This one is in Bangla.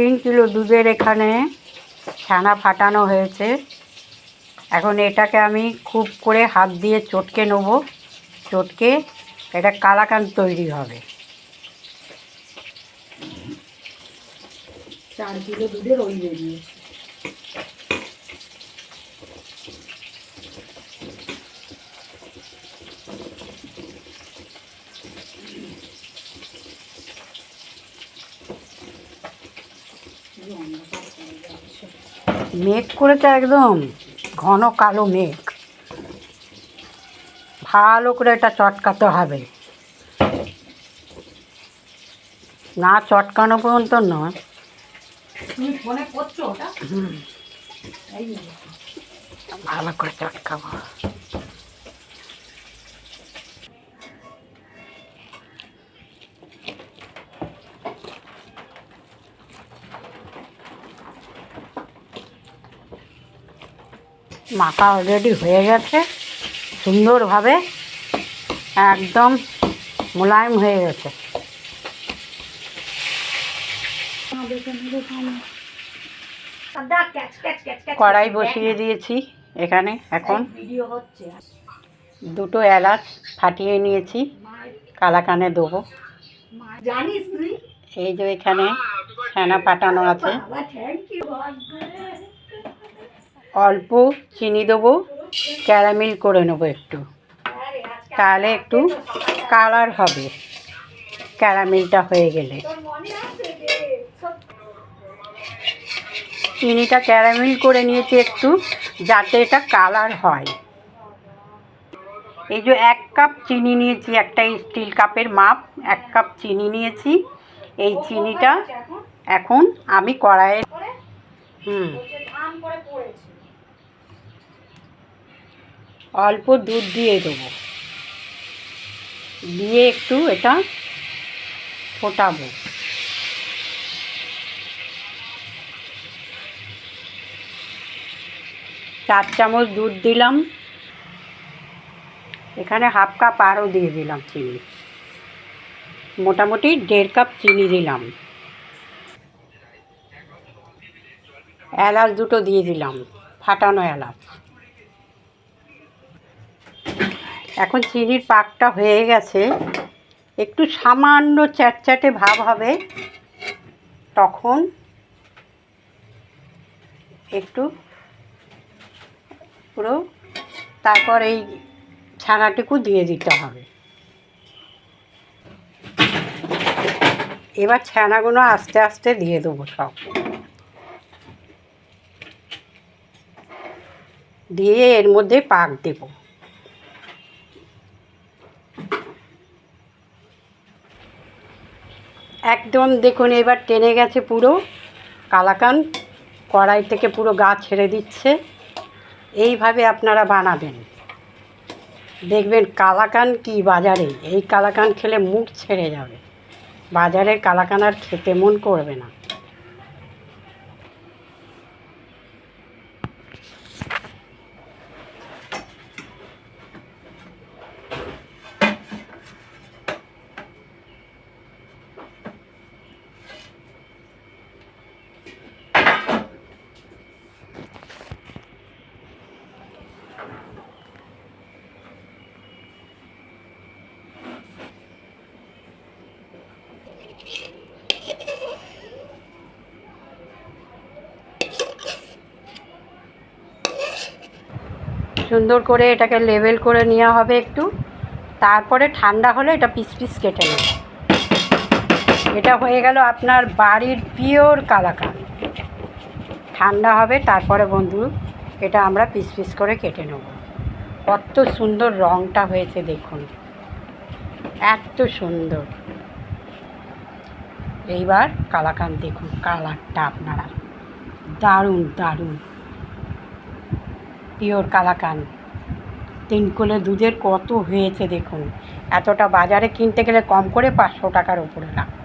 3 কিলো দুধের এখানে ছানা ফাটানো হয়েছে। এখন এটাকে আমি খুব করে হাত দিয়ে চটকে নেব। চটকে এটা কালাকাঁদ তৈরি হবে। 4 কিলো দুধের ওই বেরিয়েছে। মেঘ করেছে, একদম ঘন কালো মেঘ। ভালো করে এটা চটকাতে হবে, না চটকানো পর্যন্ত নয়। তুমি ফোনে করছো ওটা? ভালো করে চটকাবো। মাখা অলরেডি হয়ে গেছে সুন্দরভাবে, একদম মোলায়েম হয়ে গেছে। কড়াই বসিয়ে দিয়েছি এখানে। এখন দুটো এলাচ ফাটিয়ে নিয়েছি, কালাকানে দেবো। এই যে এখানে ছানা পাটানো আছে, অল্প চিনি দেবো, ক্যারামেল করে নেবো একটু, তাহলে একটু কালার হবে ক্যারামেলটা হয়ে গেলে। চিনিটা ক্যারামেল করে নিয়েছি একটু, যাতে এটা কালার হয়। এই যে 1 কাপ চিনি নিয়েছি, একটা স্টিল কাপের মাপ 1 কাপ চিনি নিয়েছি। এই চিনিটা এখন আমি কড়াইয়ে অল্প দুধ দিয়ে দেবো, দিয়ে একটু এটা ফোটাবো। চার চামচ দুধ দিলাম, এখানে হাফ কাপ আরও দিয়ে দিলাম চিনি, মোটামুটি 1.5 কাপ চিনি দিলাম। এলাচ দুটো দিয়ে দিলাম, ফাটানো এলাচ। এখন চিনির পাকটা হয়ে গেছে, একটু সামান্য চ্যাটচ্যাটে ভাব হবে, তখন একটু পুরো তারপর এই ছানাটুকু দিয়ে দিতে হবে। এবার ছানাগুলো আস্তে আস্তে দিয়ে দেবো, সব দিয়ে এর মধ্যে পাক দেব। একদম দেখুন এবার টেনে গেছে পুরো কালাকাঁদ, কড়াই থেকে পুরো গা ছেড়ে দিচ্ছে। এইভাবে আপনারা বানাবেন, দেখবেন কালাকাঁদ কি বাজারে, এই কালাকাঁদ খেলে মুখ ছেড়ে যাবে। বাজারের কালাকাঁদ আর খেতে মন করবে না। সুন্দর করে এটাকে লেবেল করে নেওয়া হবে একটু, তারপরে ঠান্ডা হলে এটা পিস পিস কেটে নেব। এটা হয়ে গেল আপনার বাড়ির পিওর কালাকাঁদ। ঠান্ডা হবে তারপরে বন্ধু এটা আমরা পিস পিস করে কেটে নেব। কত সুন্দর রঙটা হয়েছে দেখুন, এত সুন্দর। এইবার কালাকাঁদ দেখুন কালারটা আপনারা, দারুণ দারুণ পিওর কালাকাঁদ। 3 কিলো দুধের কত হয়েছে দেখুন। এতটা বাজারে কিনতে গেলে কম করে 500 টাকার উপরে লাগবে।